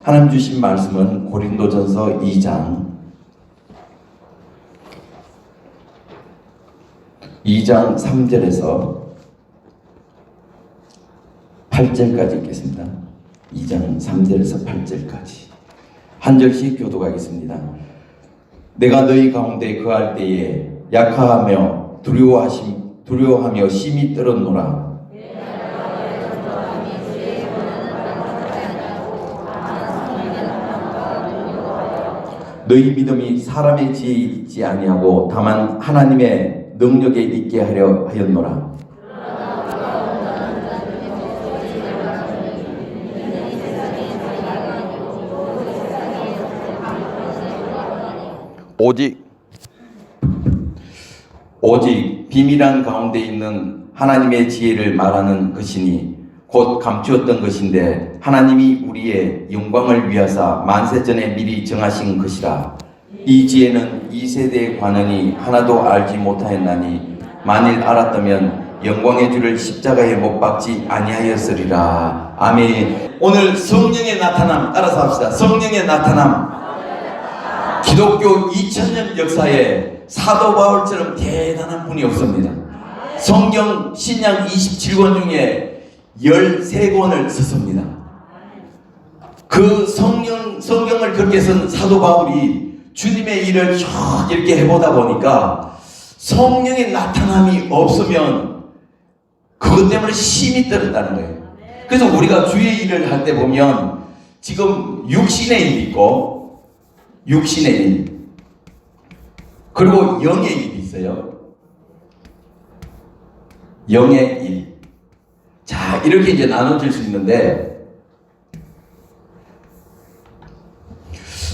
하나님 주신 말씀은 고린도전서 2장 3절에서 8절까지 읽겠습니다. 2장 3절에서 8절까지 한 절씩 교독하겠습니다. 내가 너희 가운데 거할 때에 약하며 두려워하며 심히 떨었노라. 너희 믿음이 사람의 지혜에 있지 아니하고 다만 하나님의 능력에 있게 하려 하였노라. 오직 비밀한 가운데 있는 하나님의 지혜를 말하는 것이니 곧 감추었던 것인데 하나님이 우리의 영광을 위하사 만세전에 미리 정하신 것이라. 이 지혜는 이 세대에 관하니 하나도 알지 못하였나니 만일 알았다면 영광의 주를 십자가에 못 박지 아니하였으리라. 아멘. 오늘 성령의 나타남 따라서 합시다. 성령의 나타남. 기독교 2000년 역사에 사도 바울처럼 대단한 분이 없습니다. 성경 신약 27권 중에 13권을 썼습니다. 그 성경을 그렇게 쓴 사도 바울이 주님의 일을 쭉 이렇게 해보다 보니까 성령의 나타남이 없으면 그것 때문에 심히 떨었다는 거예요. 그래서 우리가 주의 일을 할 때 보면 지금 육신의 일이 있고 육신의 일 그리고 영의 일이 있어요. 영의 일. 자, 이렇게 이제 나눠질 수 있는데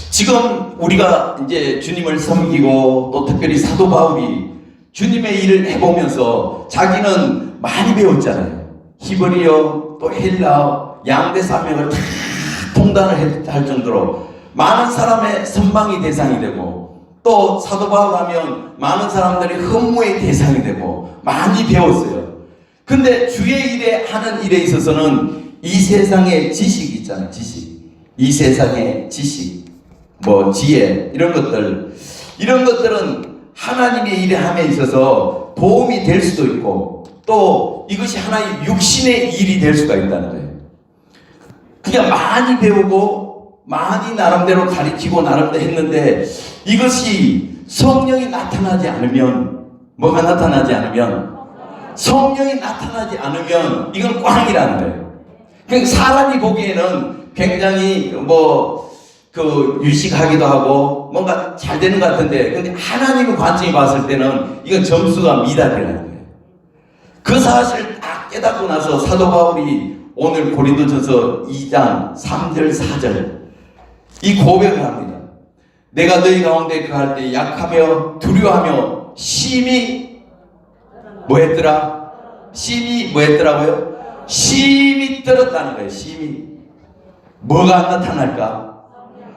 지금 우리가 이제 주님을 섬기고 또 특별히 사도 바울이 주님의 일을 해보면서 자기는 많이 배웠잖아요. 히브리어 또 헬라어 양대 산맥을 다 통달을 할 정도로 많은 사람의 선방의 대상이 되고 또 사도 바울 하면 많은 사람들이 흠모의 대상이 되고 많이 배웠어요. 근데 주의 일에 하는 일에 있어서는 이 세상의 지식이 있잖아요. 지식. 이 세상의 지식, 뭐 지혜 이런 것들은 하나님의 일에 함에 있어서 도움이 될 수도 있고 또 이것이 하나의 육신의 일이 될 수가 있다는 거예요. 그냥 많이 배우고 많이 나름대로 가르치고 나름대로 했는데 이것이 성령이 나타나지 않으면 뭐가 나타나지 않으면 성령이 나타나지 않으면 이건 꽝이라는 거예요. 그러니까 사람이 보기에는 굉장히 유식하기도 하고 뭔가 잘 되는 것 같은데 근데 하나님의 관점이 봤을 때는 이건 점수가 미달이라는 거예요. 그 사실을 딱 깨닫고 나서 사도 바울이 오늘 고린도전서 2장 3절 4절 이 고백을 합니다. 내가 너희 가운데 거할 때 약하며 두려워하며 심히 뭐했더라? 심히 뭐했더라고요? 심히 떨었다는 거예요. 심히. 뭐가 나타날까?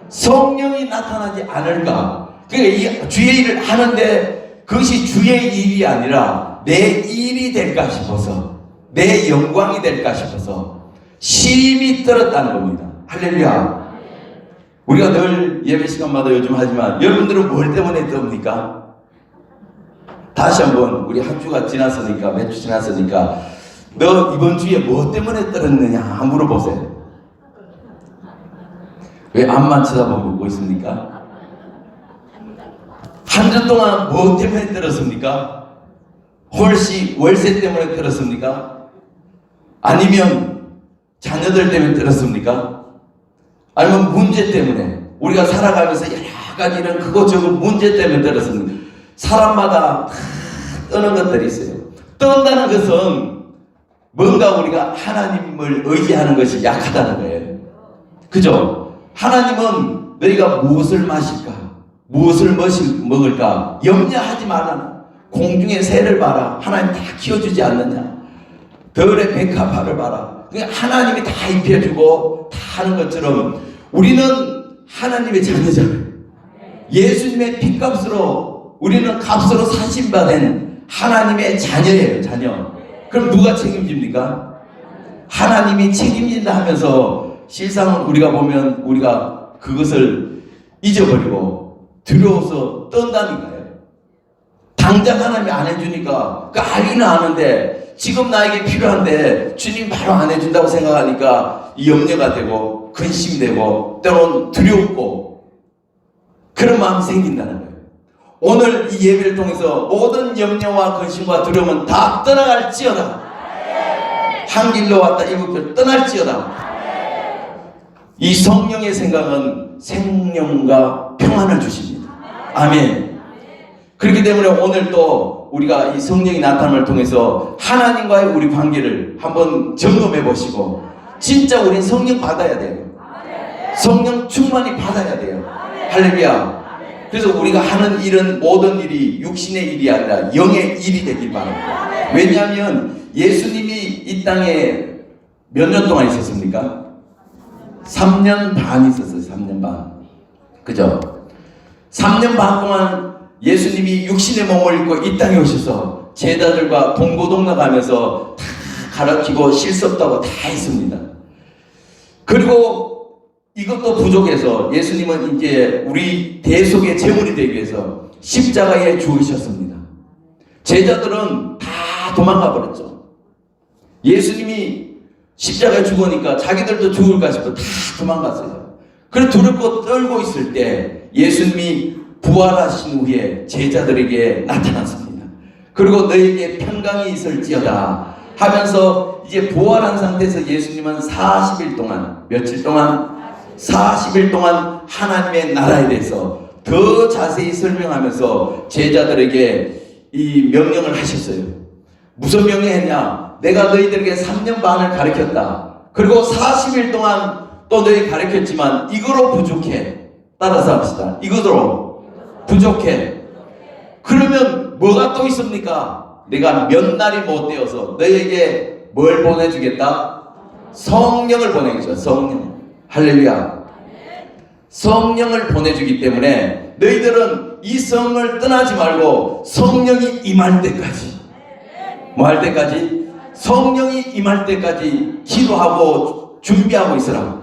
성령이 나타나지 않을까? 그러니까 이 주의 일을 하는데 그것이 주의 일이 아니라 내 일이 될까 싶어서 내 영광이 될까 싶어서 심히 떨었다는 겁니다. 할렐루야. 우리가 늘 예배 시간마다 요즘 하지만 여러분들은 뭘 때문에 떱니까? 다시 한번 우리 한 주가 지났으니까 몇 주 지났으니까 너 이번 주에 뭐 때문에 떨었느냐 한번 물어보세요. 왜 앞만 쳐다보고 있습니까? 한 주 동안 뭐 때문에 떨었습니까? 월세 때문에 떨었습니까? 아니면 자녀들 때문에 떨었습니까? 아니면 문제 때문에 우리가 살아가면서 여러 가지 이런 크고 적은 문제 때문에 떨었습니다. 사람마다 다 떠는 것들이 있어요. 떤다는 것은 뭔가 우리가 하나님을 의지하는 것이 약하다는 거예요. 그죠? 하나님은 너희가 무엇을 마실까? 무엇을 먹을까? 염려하지 말라. 공중의 새를 봐라. 하나님 다 키워주지 않느냐? 들의 백합화를 봐라. 그러니까 하나님이 다 입혀주고 다 하는 것처럼 우리는 하나님의 자녀잖아요. 예수님의 핏값으로 우리는 값으로 사신받은 하나님의 자녀예요. 자녀. 그럼 누가 책임집니까? 하나님이 책임진다 하면서 실상은 우리가 보면 우리가 그것을 잊어버리고 두려워서 떤다니까요. 당장 하나님이 안 해주니까 그 알기는 아는데 지금 나에게 필요한데 주님 바로 안 해준다고 생각하니까 염려가 되고 근심되고 때로는 두렵고 그런 마음이 생긴다는 거예요. 오늘 이 예배를 통해서 모든 염려와 근심과 두려움은 다 떠나갈지어다. 한 길로 왔다 일곱 길 떠날지어다. 이 성령의 생각은 생명과 평안을 주십니다. 아멘. 그렇기 때문에 오늘 또 우리가 이 성령이 나타남을 통해서 하나님과의 우리 관계를 한번 점검해 보시고 진짜 우리는 성령 받아야 돼요. 성령 충만히 받아야 돼요. 할렐루야. 그래서 우리가 하는 일은 모든 일이 육신의 일이 아니라 영의 일이 되길 바랍니다. 왜냐하면 예수님이 이 땅에 몇 년 동안 있었습니까? 3년 반 있었어요. 3년 반. 그죠? 3년 반 동안 예수님이 육신의 몸을 입고 이 땅에 오셔서 제자들과 동고동락하면서 다 가르치고 실습도 하고 다 했습니다. 그리고 이것도 부족해서 예수님은 이제 우리 대속의 제물이 되기 위해서 십자가에 죽으셨습니다. 제자들은 다 도망가 버렸죠. 예수님이 십자가에 죽으니까 자기들도 죽을까 싶어 다 도망갔어요. 그래 두렵고 떨고 있을 때 예수님이 부활하신 후에 제자들에게 나타났습니다. 그리고 너에게 평강이 있을지어다 하면서 이제 부활한 상태에서 예수님은 40일 동안 며칠 동안 40일 동안 하나님의 나라에 대해서 더 자세히 설명하면서 제자들에게 이 명령을 하셨어요. 무슨 명령했냐? 내가 너희들에게 3년 반을 가르쳤다. 그리고 40일 동안 또 너희 가르쳤지만 이거로 부족해. 따라서 합시다. 이거로 부족해. 그러면 뭐가 또 있습니까? 내가 몇 날이 못 되어서 너희에게 뭘 보내주겠다? 성령을 보내주죠. 성령. 할렐루야. 성령을 보내주기 때문에 너희들은 이 성을 떠나지 말고 성령이 임할 때까지 뭐 할 때까지? 성령이 임할 때까지 기도하고 준비하고 있으라.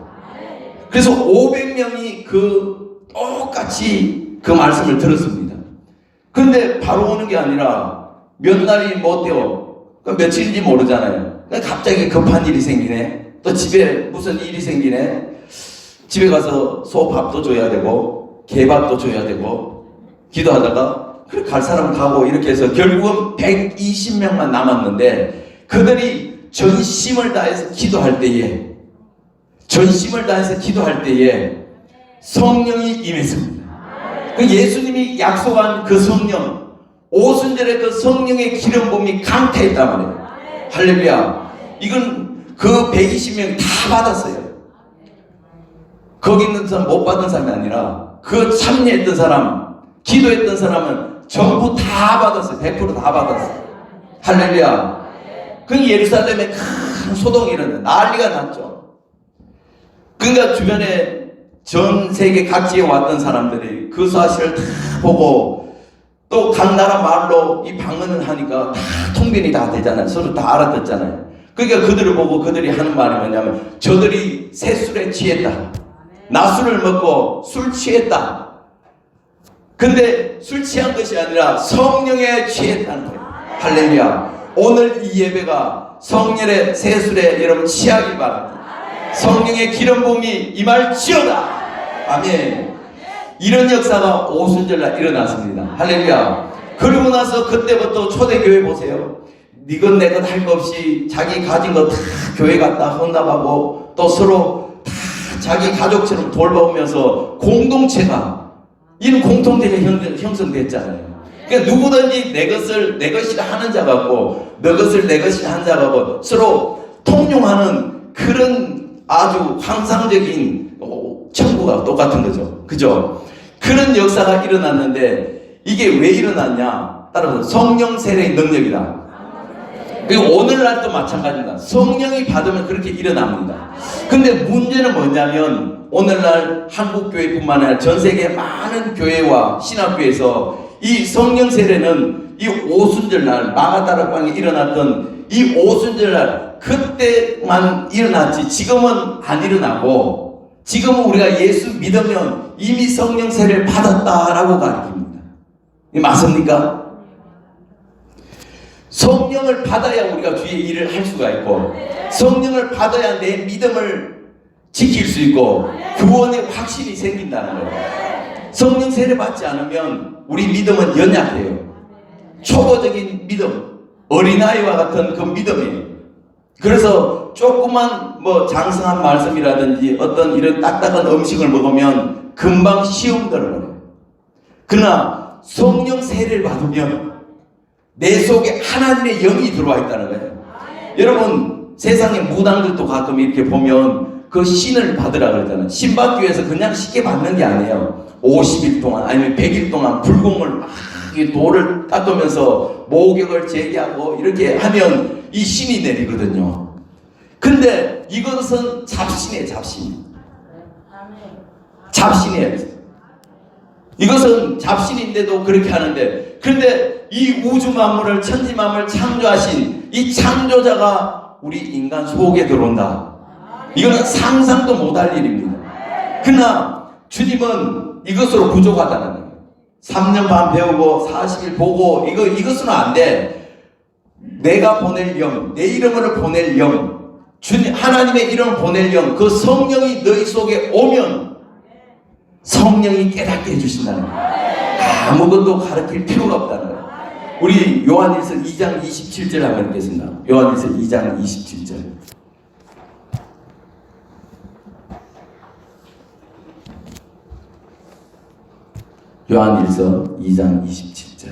그래서 500명이 똑같이 그 말씀을 들었습니다. 그런데 바로 오는 게 아니라 몇 날이 못 되어 며칠인지 모르잖아요. 갑자기 급한 일이 생기네. 또 집에 무슨 일이 생기네. 집에 가서 소밥도 줘야 되고 개밥도 줘야 되고 기도하다가 그래 갈 사람은 가고 이렇게 해서 결국은 120명만 남았는데 그들이 전심을 다해서 기도할 때에 성령이 임했습니다. 그 예수님이 약속한 그 성령 오순절에 그 성령의 기름 부음이 강타했단 말이에요. 할렐루야. 이건 그 120명 다 받았어요. 거기 있는 사람 못 받은 사람이 아니라 그 참여했던 사람, 기도했던 사람은 전부 다 받았어요. 100% 다 받았어요. 할렐루야. 그 예루살렘에 큰 소동이 일어났는데 난리가 났죠. 그러니까 주변에 전 세계 각지에 왔던 사람들이 그 사실을 다 보고 또 각 나라 말로 이 방언을 하니까 다 통변이 다 되잖아요. 서로 다 알아듣잖아요. 그러니까 그들을 보고 그들이 하는 말이 뭐냐면 저들이 새술에 취했다. 낮술을 먹고 술 취했다. 근데 술 취한 것이 아니라 성령에 취했다는 거예요. 할렐루야. 오늘 이 예배가 성령의 새술에 여러분 취하기 바랍니다. 성령의 기름 부음이 임할지어다. 아멘. 이런 역사가 오순절날 일어났습니다. 할렐루야. 그러고 나서 그때부터 초대교회 보세요. 니건 내건 할 거 없이 자기 가진 거 다 교회 갔다 헌납하고 또 서로 다 자기 가족처럼 돌보면서 공동체가 이런 공통체가 형성됐잖아요. 그러니까 누구든지 내 것이라 하는 자 같고 너 것을 내 것이라 하는 자 같고 서로 통용하는 그런 아주 환상적인 천국과 똑같은 거죠. 그죠? 그런 역사가 일어났는데 이게 왜 일어났냐? 따라서 성령 세례의 능력이다. 그리고 오늘날도 마찬가지입니다. 성령이 받으면 그렇게 일어납니다. 근데 문제는 뭐냐면 오늘날 한국교회뿐만 아니라 전 세계 많은 교회와 신학교에서 이 성령 세례는 이 오순절날 마가다락방에 일어났던 이 오순절날 그때만 일어났지 지금은 안 일어나고, 지금은 우리가 예수 믿으면 이미 성령 세례를 받았다라고 가르칩니다. 이 맞습니까? 성령을 받아야 우리가 주의 일을 할 수가 있고, 성령을 받아야 내 믿음을 지킬 수 있고 구원의 확신이 생긴다는 거예요. 성령 세례 받지 않으면 우리 믿음은 연약해요. 초보적인 믿음, 어린아이와 같은 그 믿음이에요. 그래서 조그만 뭐 장성한 말씀이라든지 어떤 이런 딱딱한 음식을 먹으면 금방 시험 들어버려요. 그러나 성령 세례를 받으면 내 속에 하나님의 영이 들어와 있다는 거예요. 여러분, 세상의 무당들도 가끔 이렇게 보면 그 신을 받으라 그러잖아요. 신 받기 위해서 그냥 쉽게 받는 게 아니에요. 50일 동안 아니면 100일 동안 불공을 막 돌을 닦으면서 목욕을 제기하고 이렇게 하면 이 신이 내리거든요. 근데 이것은 잡신이에요. 잡신이에요. 이것은 잡신인데도 그렇게 하는데, 그런데 이 우주 만물을, 천지 만물을 창조하신 이 창조자가 우리 인간 속에 들어온다. 이거는 상상도 못할 일입니다. 그러나 주님은 이것으로 부족하다는 거예요. 3년 반 배우고 40일 보고 이것은 안 돼. 내가 보낼 영, 내 이름으로 보낼 영, 주님 하나님의 이름을 보낼 영, 그 성령이 너희 속에 오면 성령이 깨닫게 해주신다는 거예요. 아무것도 가르칠 필요가 없다는 거예요. 우리 요한일서 2장 27절 한번 읽겠습니다. 요한일서 2장 27절. 요한일서 2장 27절.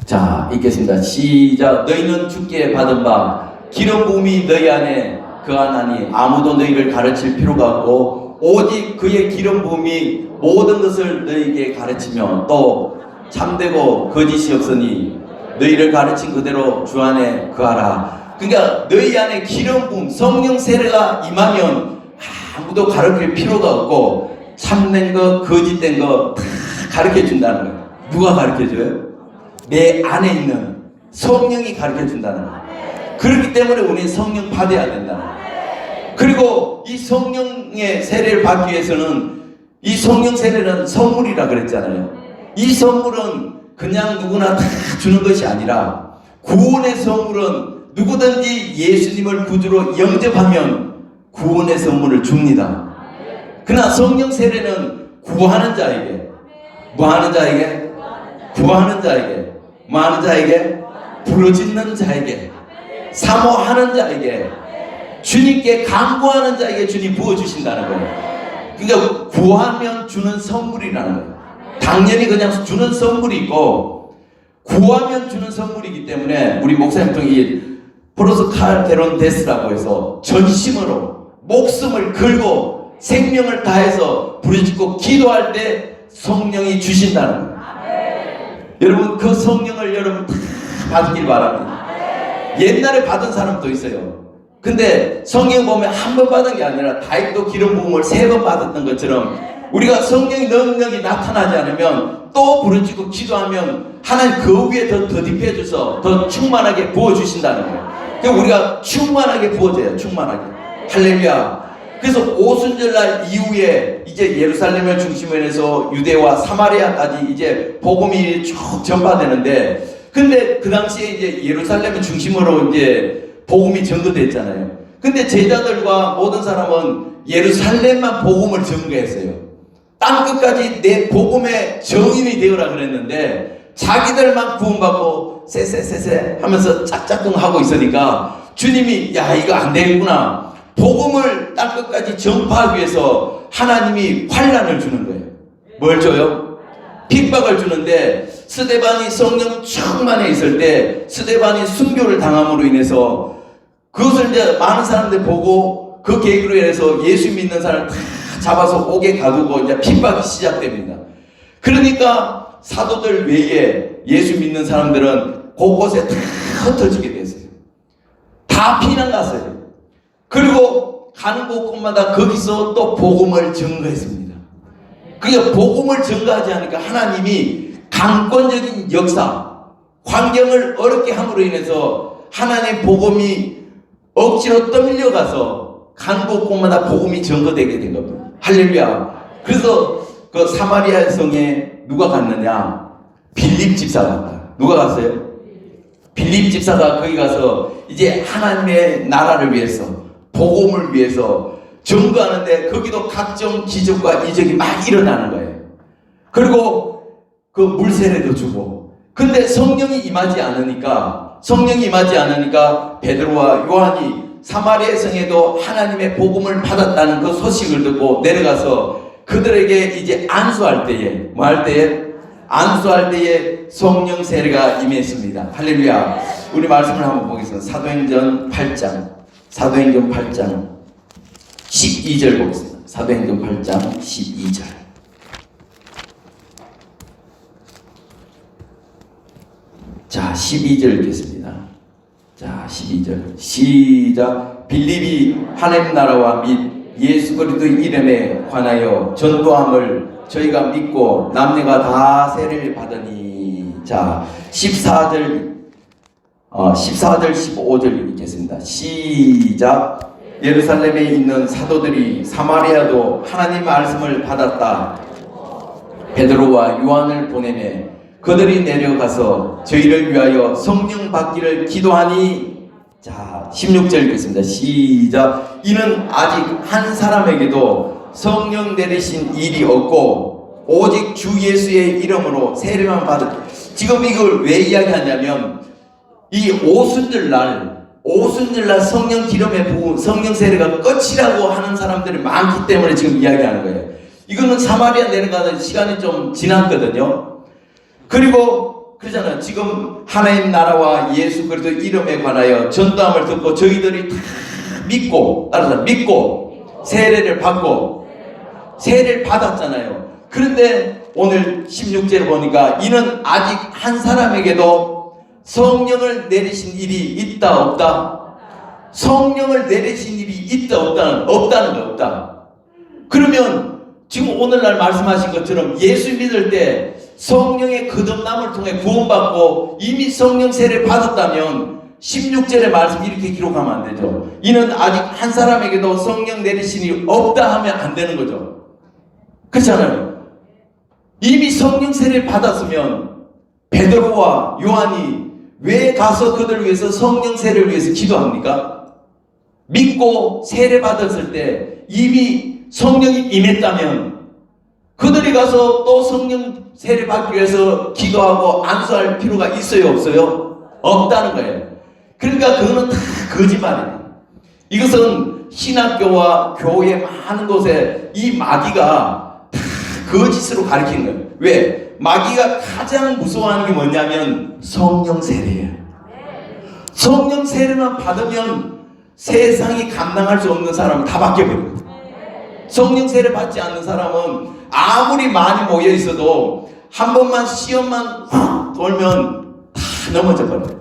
자, 읽겠습니다. 시작. 너희는 주께 받은 바 기름 부음이 너희 안에 거하나니 아무도 너희를 가르칠 필요가 없고 오직 그의 기름 부음이 모든 것을 너희에게 가르치며 또 참되고 거짓이 없으니 너희를 가르친 그대로 주 안에 거하라. 그러니까 너희 안에 기름 부음, 성령 세례가 임하면 아무도 가르칠 필요가 없고 참된 거, 거짓된 거 다 가르쳐 준다는 거예요. 누가 가르쳐 줘요? 내 안에 있는 성령이 가르쳐 준다는 거예요. 그렇기 때문에 우리는 성령 받아야 된다는 거예요. 그리고 이 성령의 세례를 받기 위해서는, 이 성령 세례는 선물이라 그랬잖아요. 이 선물은 그냥 누구나 다 주는 것이 아니라, 구원의 선물은 누구든지 예수님을 구주로 영접하면 구원의 선물을 줍니다. 그러나 성령 세례는 구하는 자에게, 뭐하는 자에게? 구하는 자에게, 뭐하는 자에게? 부르짖는 자에게, 사모하는 자에게, 주님께 간구하는 자에게 주님 부어주신다는 거예요. 그러니까 구하면 주는 선물이라는 거예요. 당연히 그냥 주는 선물이 있고 구하면 주는 선물이기 때문에 우리 목사님 중에 프로스 칼테론 데스라고 해서 전심으로 목숨을 걸고 생명을 다해서 부르짖고 기도할 때 성령이 주신다는 거예요. 여러분, 그 성령을 여러분 다 받길 바랍니다. 옛날에 받은 사람도 있어요. 근데 성경 보면 한 번 받은 게 아니라 다윗도 기름 부음을 3번 받았던 것처럼 우리가 성령의 능력이 나타나지 않으면 또 부르짖고 기도하면 하나님 그 위에 더 덧입혀 줘서 더 충만하게 부어주신다는 거예요. 그러니까 우리가 충만하게 부어져요. 충만하게. 할렐루야. 그래서 오순절날 이후에 이제 예루살렘을 중심으로 해서 유대와 사마리아까지 이제 복음이 쭉 전파되는데, 근데 그 당시에 이제 예루살렘을 중심으로 이제 복음이 전거됐잖아요. 근데 제자들과 모든 사람은 예루살렘만 복음을 전거했어요. 땅끝까지 내 복음의 정인이 되어라 그랬는데 자기들만 구원받고 쎄쎄쎄쎄 하면서 짝짝꿍 하고 있으니까 주님이 야, 이거 안 되겠구나. 복음을 땅끝까지 전파하기 위해서 하나님이 환난을 주는 거예요. 뭘 줘요? 핍박을 주는데, 스데반이 성령 충만해 있을 때 스데반이 순교를 당함으로 인해서 그것을 이제 많은 사람들 보고 그 계기로 인해서 예수 믿는 사람을 다 잡아서 옥에 가두고 이제 핍박이 시작됩니다. 그러니까 사도들 외에 예수 믿는 사람들은 곳곳에 다 흩어지게 됐어요. 다 피난 갔어요. 그리고 가는 곳곳마다 거기서 또 복음을 증거했습니다. 그게 복음을 증거하지 않으니까 하나님이 강권적인 역사, 환경을 어렵게 함으로 인해서 하나님의 복음이 억지로 떠밀려가서 간 곳곳마다 복음이 전거되게 된 겁니다. 할렐루야. 그래서 그 사마리아 성에 누가 갔느냐? 빌립 집사가 갔다. 누가 갔어요? 빌립 집사가 거기 가서 이제 하나님의 나라를 위해서, 복음을 위해서 전거하는데 거기도 각종 기적과 이적이 막 일어나는 거예요. 그리고 그 물세례도 주고. 근데 성령이 임하지 않으니까 베드로와 요한이 사마리아 성에도 하나님의 복음을 받았다는 그 소식을 듣고 내려가서 그들에게 이제 안수할 때에 안수할 때에 성령 세례가 임했습니다. 할렐루야. 우리 말씀을 한번 보겠습니다. 사도행전 8장 12절 보겠습니다. 사도행전 8장 12절. 자, 12절 읽겠습니다. 자, 12절. 시작. 빌립이 하나님 나라와 및 예수 그리스도의 이름에 관하여 전도함을 저희가 믿고 남녀가 다 세례를 받으니. 자, 14절 15절 읽겠습니다. 시작. 예루살렘에 있는 사도들이 사마리아도 하나님 말씀을 받았다. 베드로와 요한을 보내매 그들이 내려가서 저희를 위하여 성령 받기를 기도하니. 자, 16절 읽겠습니다. 시작. 이는 아직 한 사람에게도 성령 내리신 일이 없고 오직 주 예수의 이름으로 세례만 받은. 지금 이걸 왜 이야기하냐면 이 오순절날 성령 기름에 부은 성령 세례가 끝이라고 하는 사람들이 많기 때문에 지금 이야기하는 거예요. 이거는 사마리아 내려가는 시간이 좀 지났거든요. 그리고 그러잖아요. 지금 하나님 나라와 예수 그리스도 이름에 관하여 전도함을 듣고 저희들이 다 믿고 세례를 받았잖아요. 그런데 오늘 16절을 보니까 이는 아직 한 사람에게도 성령을 내리신 일이 있다 없다? 성령을 내리신 일이 있다 없다는 거 없다. 그러면 지금 오늘날 말씀하신 것처럼 예수 믿을 때 성령의 거듭남을 통해 구원받고 이미 성령 세례를 받았다면 16절의 말씀 이렇게 기록하면 안 되죠. 이는 아직 한 사람에게도 성령 내리신이 없다 하면 안 되는 거죠. 그렇잖아요. 이미 성령 세례를 받았으면 베드로와 요한이 왜 가서 그들을 위해서 성령 세례를 위해서 기도합니까? 믿고 세례 받았을 때 이미 성령이 임했다면 그들이 가서 또 성령 세례 받기 위해서 기도하고 안수할 필요가 있어요 없어요? 없다는 거예요. 그러니까 그거는 다 거짓말이에요. 이것은 신학교와 교회 많은 곳에 이 마귀가 다 거짓으로 가르치는 거예요. 왜? 마귀가 가장 무서워하는 게 뭐냐면 성령 세례예요. 성령 세례만 받으면 세상이 감당할 수 없는 사람은 다 바뀌어버려요. 성령 세례 받지 않는 사람은 아무리 많이 모여 있어도 한 번만 시험만 훅 돌면 다 넘어져 버려요.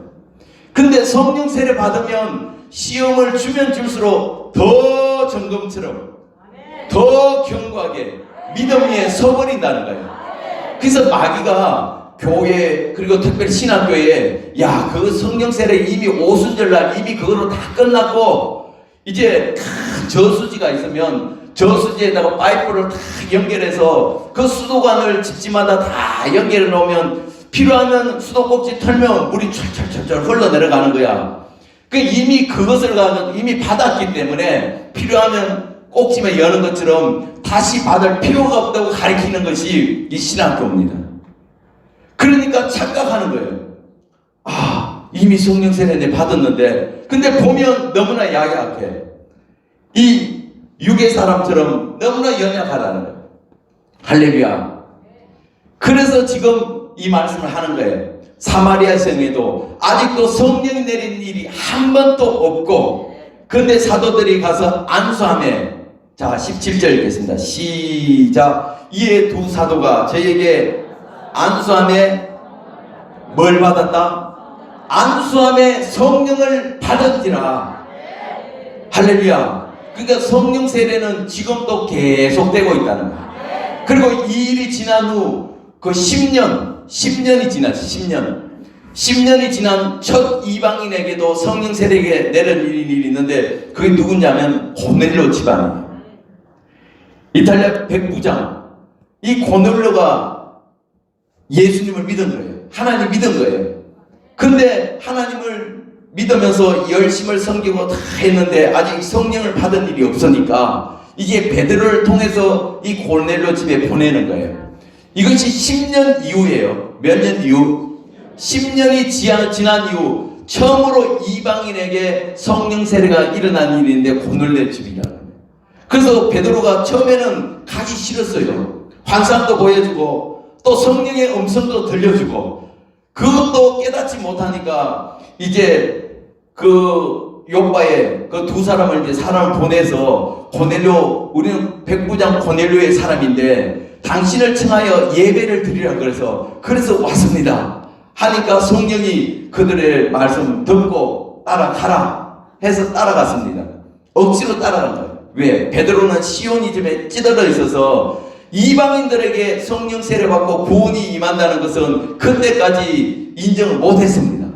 근데 성령 세례 받으면 시험을 주면 줄수록 더 점검처럼 더 견고하게 믿음 위에 서버린다는 거예요. 그래서 마귀가 교회 그리고 특별히 신학교에 그 성령 세례 이미 오순절날 이미 그거로 다 끝났고 이제 큰 저수지가 있으면 저수지에다가 파이프를 다 연결해서 그 수도관을 집집마다 다 연결해 놓으면 필요하면 수도꼭지 털면 물이 철철철철 흘러내려가는 거야. 이미 그것을 이미 받았기 때문에 필요하면 꼭지만 여는 것처럼 다시 받을 필요가 없다고 가르치는 것이 이 신학교입니다. 그러니까 착각하는 거예요. 이미 성령 세례 받았는데 근데 보면 너무나 약해. 이 육의 사람처럼 너무나 연약하다는 거예요. 할렐루야. 그래서 지금 이 말씀을 하는 거예요. 사마리아 성에도 아직도 성령이 내린 일이 한 번도 없고 근데 사도들이 가서 안수함에 자 17절 읽겠습니다. 시작. 이에 두 사도가 저에게 안수함에 뭘 받았다? 안수함에 성령을 받은지라. 할렐루야. 그러니까 성령 세례는 지금도 계속되고 있다는 거예요. 그리고 이 일이 지난 후 그 10년 10년이 지났지. 10년이 지난 첫 이방인에게도 성령 세례가 내려진 일이 있는데 그게 누구냐면 고넬료 집안이에요. 이탈리아 백부장. 이 고넬료가 예수님을 믿은 거예요. 하나님 믿은 거예요. 근데 하나님을 믿으면서 열심을 섬기고 다 했는데 아직 성령을 받은 일이 없으니까 이제 베드로를 통해서 이 고넬료 집에 보내는 거예요. 이것이 10년 이후예요. 몇 년 이후? 10년이 지난 이후 처음으로 이방인에게 성령 세례가 일어난 일인데 고넬료 집이라는 거예요. 그래서 베드로가 처음에는 가기 싫었어요. 환상도 보여주고 또 성령의 음성도 들려주고 그것도 깨닫지 못하니까 이제 그 요바에 그 두 사람을 이제 사람을 보내서 고넬료, 우리는 백부장 고넬료의 사람인데 당신을 청하여 예배를 드리라 그래서 왔습니다 하니까 성령이 그들의 말씀 듣고 따라가라 해서 따라갔습니다. 억지로 따라간 거예요. 왜? 베드로는 시오니즘에 찌들어 있어서 이방인들에게 성령 세례 받고 구원이 임한다는 것은 그때까지 인정을 못했습니다.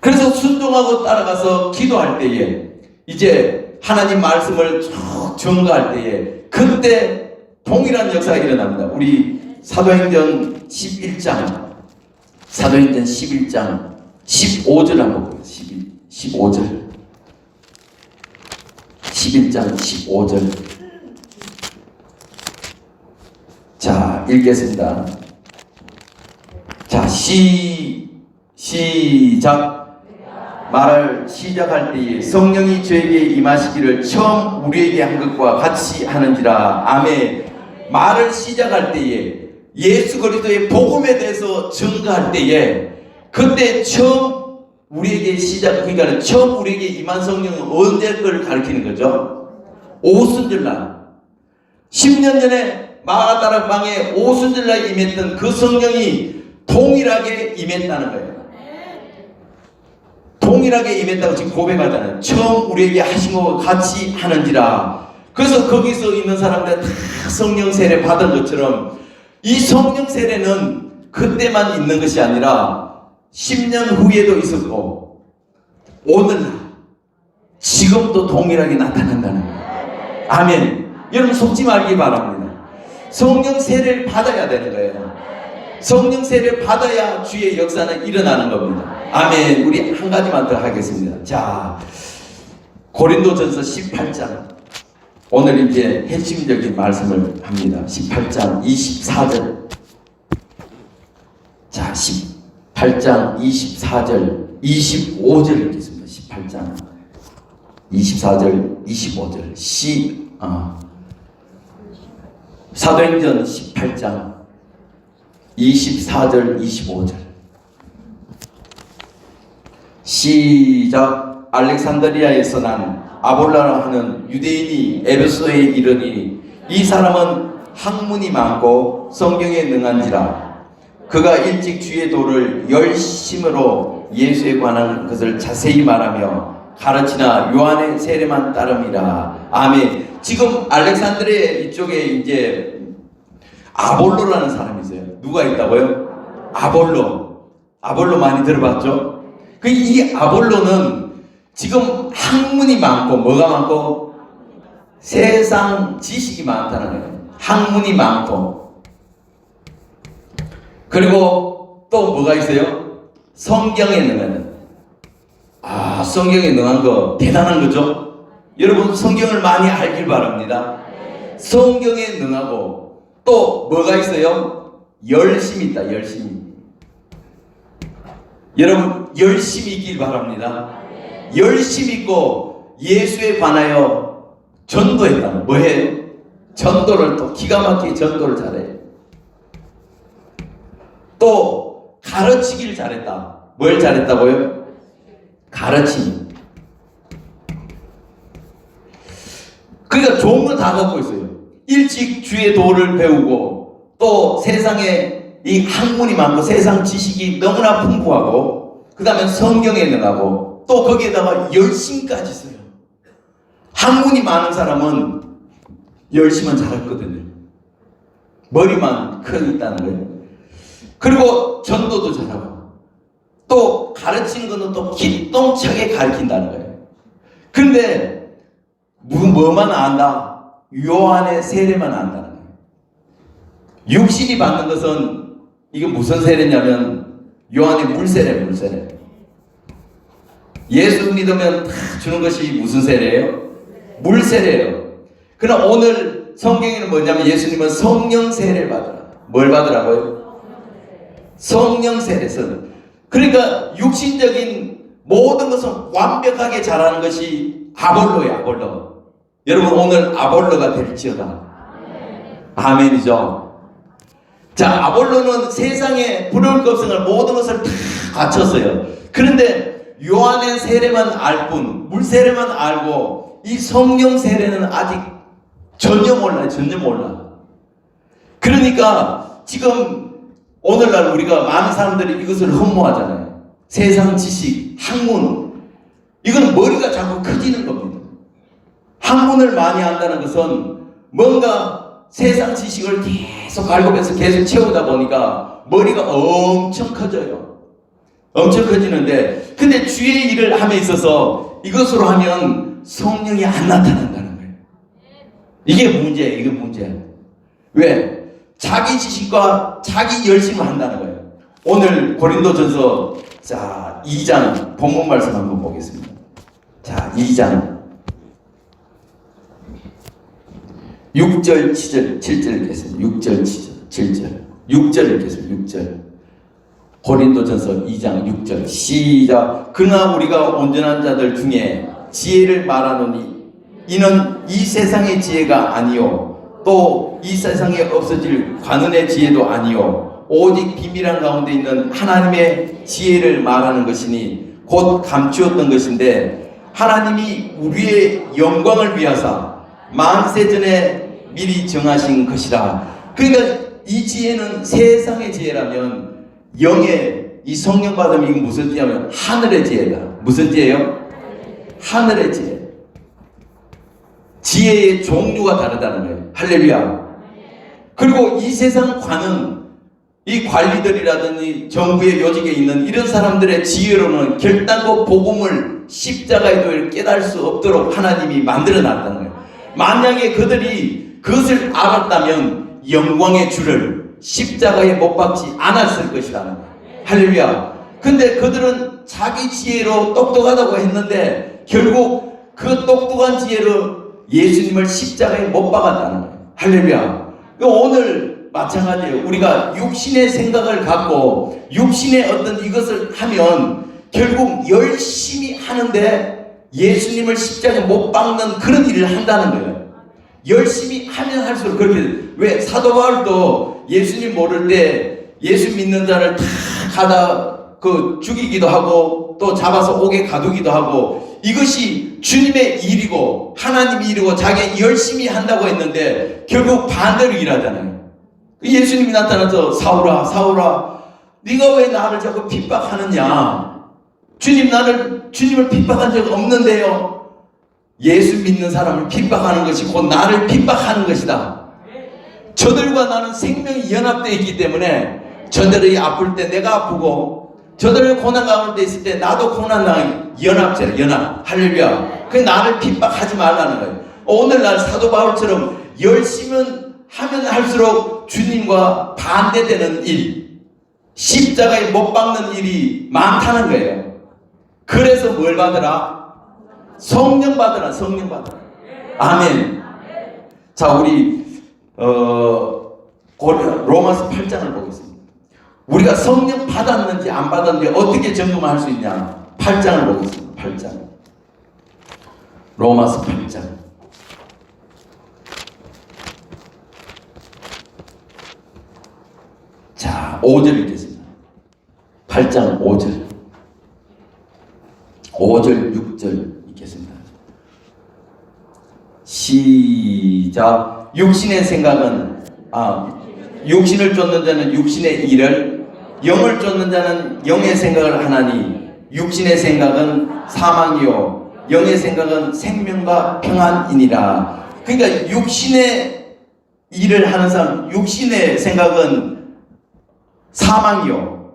그래서 순종하고 따라가서 기도할 때에 이제 하나님 말씀을 쭉 증거할 때에 그때 동일한 역사가 일어납니다. 우리 사도행전 11장 15절 한번 보세요. 15절 11장 15절 자 읽겠습니다. 자 시작. 말을 시작할 때에 성령이 저에게 임하시기를 처음 우리에게 한 것과 같이 하는지라. 아멘. 말을 시작할 때에 예수 그리스도의 복음에 대해서 증거할 때에 그때 처음 우리에게 그러니까 처음 우리에게 임한 성령은 언제 걸 가리키는 거죠? 오순절날 10년 전에 마가다라 방에 오순절날 임했던 그 성령이 동일하게 임했다는 거예요. 동일하게 임했다고 지금 고백하잖아요. 처음 우리에게 하신 것과 같이 하는지라. 그래서 거기서 있는 사람들 다 성령 세례 받은 것처럼 이 성령 세례는 그때만 있는 것이 아니라 10년 후에도 있었고 오늘날 지금도 동일하게 나타난다는 거예요. 아멘. 여러분 속지 말기 바랍니다. 성령 세례를 받아야 되는 거예요. 성령 세례를 받아야 주의 역사는 일어나는 겁니다. 아멘. 우리 한 가지만 더 하겠습니다. 자, 고린도전서 18장. 오늘 이제 핵심적인 말씀을 합니다. 18장 24절. 자, 18장 24절, 25절 읽겠습니다. 18장 24절, 25절. 사도행전 18장 24절, 25절. 시작. 알렉산드리아에서 난 아볼라라 하는 유대인이 에베소에 이르니 이 사람은 학문이 많고 성경에 능한지라. 그가 일찍 주의 도를 열심으로 예수에 관한 것을 자세히 말하며 가르치나 요한의 세례만 따름이라. 아멘. 지금 알렉산드리아 이쪽에 이제 아볼로라는 사람이 있어요. 누가 있다고요? 아볼로 많이 들어봤죠? 이 아볼로는 지금 학문이 많고 뭐가 많고 세상 지식이 많다는 거예요. 학문이 많고 그리고 또 뭐가 있어요? 성경에 능한. 성경에 능한 거 대단한 거죠? 여러분 성경을 많이 알길 바랍니다. 성경에 능하고 또 뭐가 있어요? 열심이 있다. 열심히. 여러분 열심히 있길 바랍니다. 열심히 있고 예수에 관하여 전도했다. 뭐해요? 전도를 또 기가 막히게 전도를 잘해요. 또 가르치길 잘했다. 뭘 잘했다고요? 가르침. 그러니까 좋은 거 다 갖고 있어요. 일찍 주의 도를 배우고 또 세상에 이 학문이 많고 세상 지식이 너무나 풍부하고 그 다음에 성경에 능하고 또 거기에다가 열심까지 있어요. 학문이 많은 사람은 열심은 잘했거든요. 머리만 큰 있다는 거예요. 그리고 전도도 잘하고 또 가르치는 거는 또 기똥차게 가르친다는 거예요. 그런데 뭐만 안다? 요한의 세례만 안다는 거예요. 육신이 받는 것은 이게 무슨 세례냐면 요한의 물세례. 예수 믿으면 다 주는 것이 무슨 세례예요? 물세례예요. 그러나 오늘 성경에는 뭐냐면 예수님은 성령 세례를 받으라. 뭘 받으라고요? 성령 세례선. 그러니까 육신적인 모든 것을 완벽하게 잘하는 것이 아볼로예요. 아볼로. 여러분 오늘 아볼로가 될지어다. 아멘이죠. 자, 아볼로는 세상에 부러울 것 없을 모든 것을 다 갖췄어요. 그런데 요한의 세례만 알 뿐, 물세례만 알고 이 성령 세례는 아직 전혀 몰라요. 전혀 몰라. 그러니까 지금 오늘날 우리가 많은 사람들이 이것을 흠모하잖아요. 세상 지식, 학문. 이건 머리가 자꾸 커지는 겁니다. 학문을 많이 한다는 것은 뭔가 세상 지식을 계속 갈고면서 계속 채우다 보니까 머리가 엄청 커져요. 엄청 커지는데 근데 주의 일을 함에 있어서 이것으로 하면 성령이 안 나타난다는 거예요. 이게 문제예요. 이게 문제예요. 왜? 자기 지식과 자기 열심을 한다는 거예요. 오늘 고린도전서 자 2장 본문 말씀 한번 보겠습니다. 자 2장 6절 7절 읽겠습니다. 6절 7절 6절 읽겠습니다. 6절 고린도전서 2장 6절 시작. 그러나 우리가 온전한 자들 중에 지혜를 말하노니 이는 이 세상의 지혜가 아니요 또 이 세상에 없어질 관원의 지혜도 아니요 오직 비밀한 가운데 있는 하나님의 지혜를 말하는 것이니 곧 감추었던 것인데 하나님이 우리의 영광을 위하사 만세전에 미리 정하신 것이라. 그러니까 이 지혜는 세상의 지혜라면 영의 이 성령 받으면 이게 무슨 지혜냐면 하늘의 지혜다. 무슨 지혜요? 하늘의 지혜. 지혜의 종류가 다르다는 거예요. 할렐루야. 그리고 이 세상 관은 이 관리들이라든지 정부의 요직에 있는 이런 사람들의 지혜로는 결단코 복음을 십자가에도 깨달을 수 없도록 하나님이 만들어 놨다는 거예요. 만약에 그들이 그것을 알았다면 영광의 주를 십자가에 못 박지 않았을 것이라는 거예요. 할렐루야. 근데 그들은 자기 지혜로 똑똑하다고 했는데 결국 그 똑똑한 지혜로 예수님을 십자가에 못 박았다는 거예요. 할렐루야. 오늘 마찬가지예요. 우리가 육신의 생각을 갖고 육신의 어떤 이것을 하면 결국 열심히 하는데 예수님을 십자가에 못 박는 그런 일을 한다는 거예요. 열심히 하면 할수록 그렇게. 왜? 사도 바울도 예수님 모를 때 예수 믿는 자를 다 가다 죽이기도 하고 또 잡아서 옥에 가두기도 하고 이것이 주님의 일이고 하나님의 일이고 자기가 열심히 한다고 했는데 결국 반대로 일하잖아요. 예수님이 나타나서 사울아 사울아 네가 왜 나를 자꾸 핍박하느냐. 주님을 핍박한 적 없는데요. 예수 믿는 사람을 핍박하는 것이 곧 나를 핍박하는 것이다. 저들과 나는 생명이 연합되어 있기 때문에 저들이 아플 때 내가 아프고 저들이 고난 가운데 있을 때 나도 고난당한 연합제라. 연합. 할렐루야. 그 나를 핍박하지 말라는 거예요. 오늘날 사도 바울처럼 열심히 하면 할수록 주님과 반대되는 일, 십자가에 못 박는 일이 많다는 거예요. 그래서 뭘 받으라? 성령 받으라. 성령 받으라. 아멘. 자, 우리 로마서 8장을 보겠습니다. 우리가 성령 받았는지 안 받았는지 어떻게 점검할 수 있냐? 8장을 보겠습니다. 8장. 로마서 8장. 자, 5절 읽겠습니다. 8장 5절. 5절, 6절 읽겠습니다. 시작. 육신의 생각은 육신을 쫓는 자는 육신의 일을 영을 쫓는 자는 영의 생각을 하나니 육신의 생각은 사망이요 영의 생각은 생명과 평안이니라. 그러니까 육신의 일을 하는 사람, 육신의 생각은 사망이요.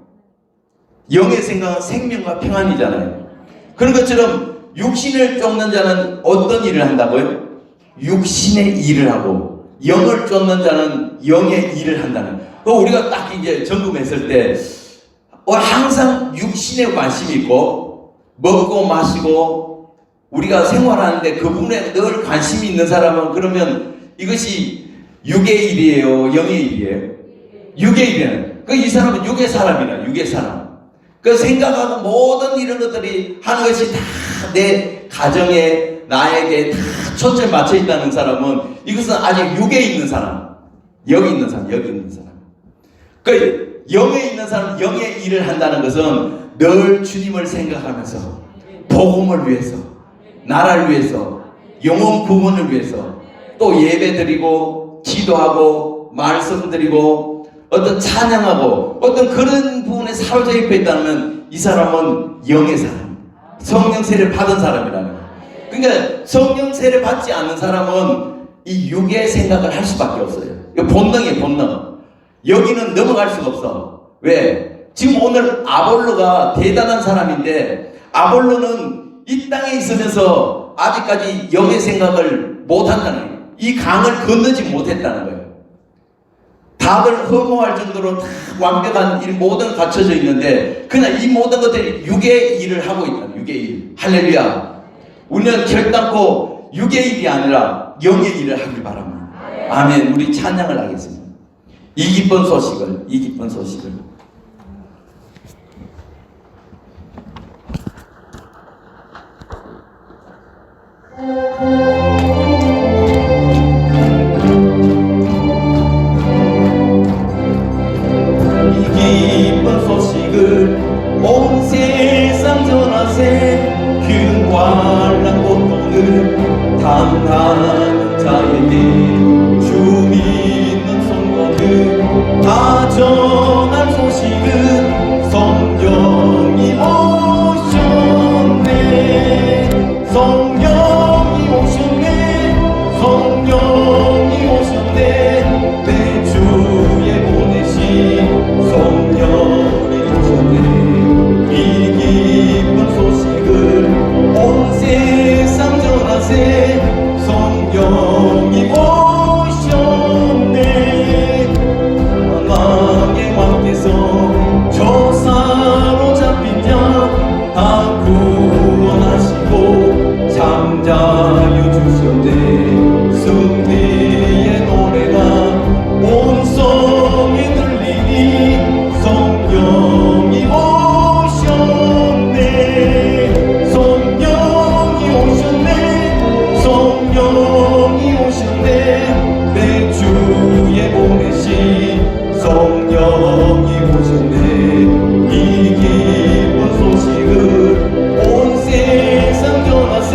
영의 생각은 생명과 평안이잖아요. 그런 것처럼 육신을 쫓는 자는 어떤 일을 한다고요? 육신의 일을 하고, 영을 쫓는 자는 영의 일을 한다는 거예요. 우리가 딱 이제 점검했을 때 항상 육신에 관심이 있고 먹고 마시고 우리가 생활하는데 그 부분에 늘 관심이 있는 사람은, 그러면 이것이 육의 일이에요, 영의 일이에요? 육의 일이에요. 이 사람은 육의 사람이라, 육의 사람. 그 생각하고 모든 이런 것들이 하는 것이 다 내 가정에, 나에게 다 초점에 맞춰 있다는 사람은, 이것은 아직 육에 있는 사람, 여기 있는 사람, 여기 있는 사람. 그 영에 있는 사람, 영의 일을 한다는 것은 늘 주님을 생각하면서 복음을 위해서, 나라를 위해서, 영혼 구원을 위해서 또 예배 드리고 기도하고 말씀 드리고 어떤 찬양하고 어떤 그런 부분에 사로잡혀 있다면 이 사람은 영의 사람, 성령 세례를 받은 사람이라는 거예요. 그러니까 성령 세례 받지 않는 사람은 이 육의 생각을 할 수밖에 없어요. 이거 본능이에요, 본능. 여기는 넘어갈 수가 없어. 왜? 지금 오늘 아볼로가 대단한 사람인데, 아볼로는 이 땅에 있으면서 아직까지 영의 생각을 못한다는 거예요. 이 강을 건너지 못했다는 거예요. 다들 허무할 정도로 다 완벽한 이 모든 갖춰져 있는데, 그러나 이 모든 것들이 육의 일을 하고 있다. 육의 일. 할렐루야. 우리는 결단코 육의 일이 아니라 영의 일을 하길 바랍니다. 아멘. 우리 찬양을 하겠습니다. 이 기쁜 소식을, 이 기쁜 소식을. 온 세상 전하세. 균관랑 고통을 당하는 자에게 주 믿는 성도들 다 전할 소식은 성령이 오셨네. 성령이 오셨네. 성령이 오셨네. 내 주에 보내신 성령이 오셨네. 이 기쁜 소식을 온 세상 전하세. 성령이 오셨네. 만왕의 왕께서 저사로 잡힌 자 다 구원하시고 잠자유 주셨네. 승리의 노래가 온 성에 들리니 성령이 오셨네. 성령이 오셨네. 성령이 오셨네. 내 주에 보내신 성령이 오셨네. 이 기쁜 소식을 온 세상 전하세.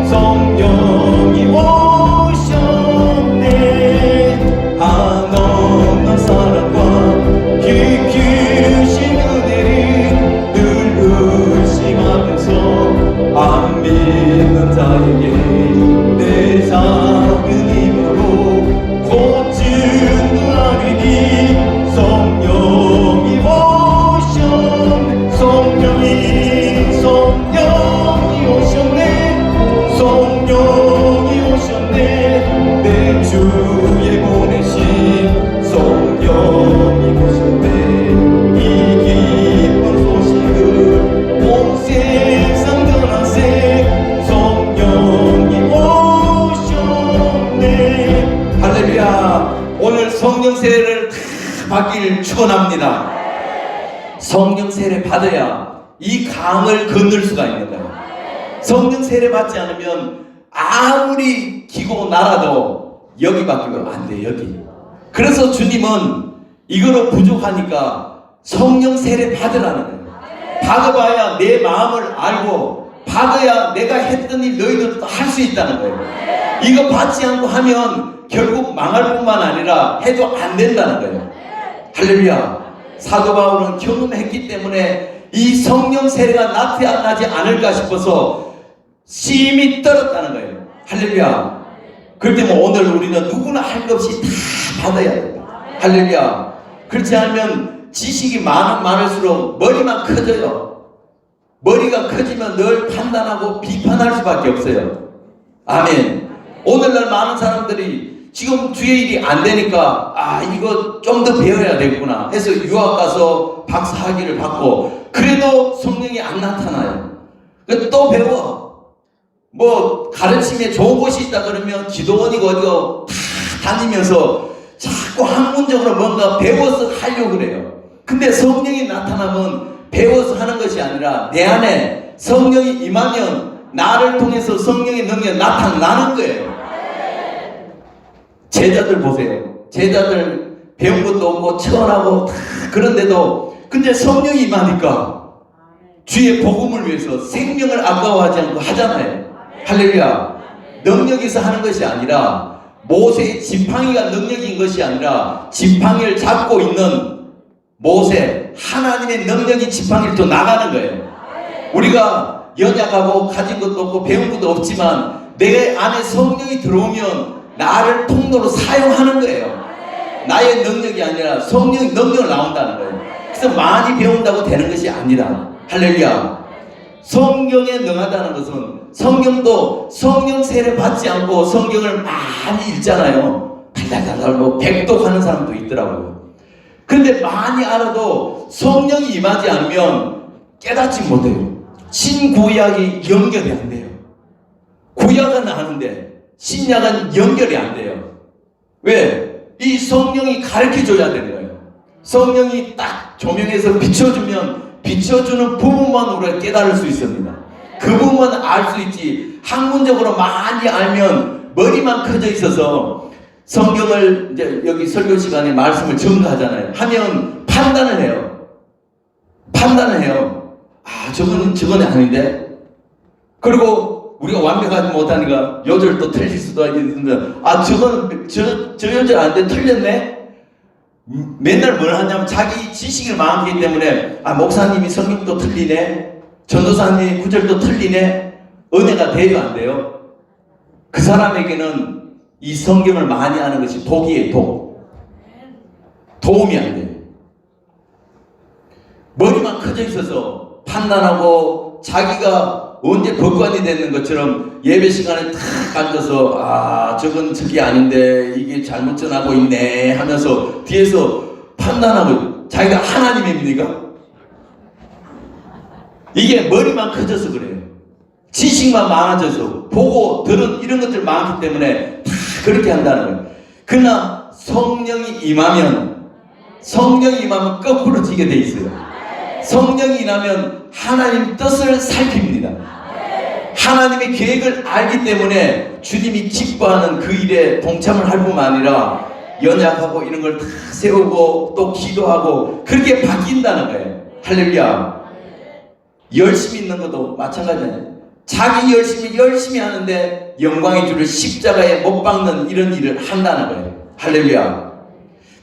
성령이 오셨네. 한없는 사랑과 깊으신 은혜를 늘 의심하면서 안 믿는 자에게 내 작은 힘으로 고친 그 아들이 성령이 오셨네. 성령이 오셨네. 성령이 오셨네. 내 주에 보내신 성령이 오셨네. 이 기쁜 소식을 온 세상 전하세. 성령이 오셨네. 할렐루야. 오늘 성령 세례를 다 받기를 축원합니다. 성령 세례 받아야 이 강을 건널 수가 있는 거예요. 성령 세례 받지 않으면 아무리 기고 날아도 여기밖에 안 돼, 여기. 그래서 주님은 이거로 부족하니까 성령 세례 받으라는 거예요. 받아봐야 내 마음을 알고, 받아야 내가 했던 일 너희들도 할 수 있다는 거예요. 이거 받지 않고 하면 결국 망할 뿐만 아니라 해도 안 된다는 거예요. 할렐루야. 사도 바울은 경험했기 때문에 이 성령 세례가 나타나지 않을까 싶어서 심히 떨었다는 거예요. 할렐루야. 그렇기 때문에 오늘 우리는 누구나 할 것 없이 다 받아야 돼요. 할렐루야. 그렇지 않으면 지식이 많을수록 머리만 커져요. 머리가 커지면 늘 판단하고 비판할 수밖에 없어요. 아멘. 오늘날 많은 사람들이 지금 주의 일이 안 되니까 이거 좀 더 배워야 되겠구나 해서 유학 가서 박사학위를 받고 그래도 성령이 안 나타나요. 또 배워. 뭐 가르침에 좋은 곳이 있다 그러면 기도원이고 어디고 다 다니면서 자꾸 학문적으로 뭔가 배워서 하려고 그래요. 근데 성령이 나타나면 배워서 하는 것이 아니라 내 안에 성령이 임하면 나를 통해서 성령의 능력이 나타나는 거예요. 제자들 보세요. 제자들 배운 것도 없고 천하고 다 그런데도 근데 성령이 임하니까 주의 복음을 위해서 생명을 아까워하지 않고 하잖아요. 할렐루야. 능력에서 하는 것이 아니라 모세의 지팡이가 능력인 것이 아니라 지팡이를 잡고 있는 모세 하나님의 능력이 지팡이를 또 나가는 거예요. 우리가 연약하고 가진 것도 없고 배운 것도 없지만 내 안에 성령이 들어오면 나를 통로로 사용하는 거예요. 나의 능력이 아니라 성령의 능력을 나온다는 거예요. 그래서 많이 배운다고 되는 것이 아니라 할렐루야. 성경에 능하다는 것은 성경도 성령 세례 받지 않고 성경을 많이 읽잖아요. 달달달달 뭐 백독하는 사람도 있더라고요. 근데 많이 알아도 성령이 임하지 않으면 깨닫지 못해요. 신구약이 연결이 안 돼요. 구약은 아는데 신약은 연결이 안 돼요. 왜? 이 성령이 가르쳐줘야 되는 거예요. 성령이 딱 조명해서 비춰주면 비춰주는 부분만 우리가 깨달을 수 있습니다. 그 부분만 알 수 있지 학문적으로 많이 알면 머리만 커져 있어서 성경을 이제 여기 설교 시간에 말씀을 전가하잖아요. 하면 판단을 해요. 판단을 해요. 저건 아닌데. 그리고 우리가 완벽하지 못하니까 요절도 틀릴 수도 있는데 저 요절 아닌데 틀렸네. 맨날 뭘 하냐면 자기 지식을 많기 때문에 목사님이 성경도 틀리네, 전도사님이 구절도 틀리네. 은혜가 돼요 안 돼요? 그 사람에게는 이 성경을 많이 아는 것이 독이에요. 도움이 안 돼요. 머리만 커져 있어서 판단하고 자기가 언제 법관이 되는 것처럼 예배 시간에 탁 앉아서 저건 저게 아닌데 이게 잘못 전하고 있네 하면서 뒤에서 판단하고 자기가 하나님입니까? 이게 머리만 커져서 그래요. 지식만 많아져서 보고 들은 이런 것들 많기 때문에 다 그렇게 한다는 거예요. 그러나 성령이 임하면 거꾸로 지게 돼 있어요. 성령이 임하면 하나님 뜻을 살핍니다. 하나님의 계획을 알기 때문에 주님이 기뻐하는 그 일에 동참을 할 뿐만 아니라 연약하고 이런 걸 다 세우고 또 기도하고 그렇게 바뀐다는 거예요. 할렐루야. 열심히 있는 것도 마찬가지잖아요. 자기 열심히 하는데 영광의 주를 십자가에 못 박는 이런 일을 한다는 거예요. 할렐루야.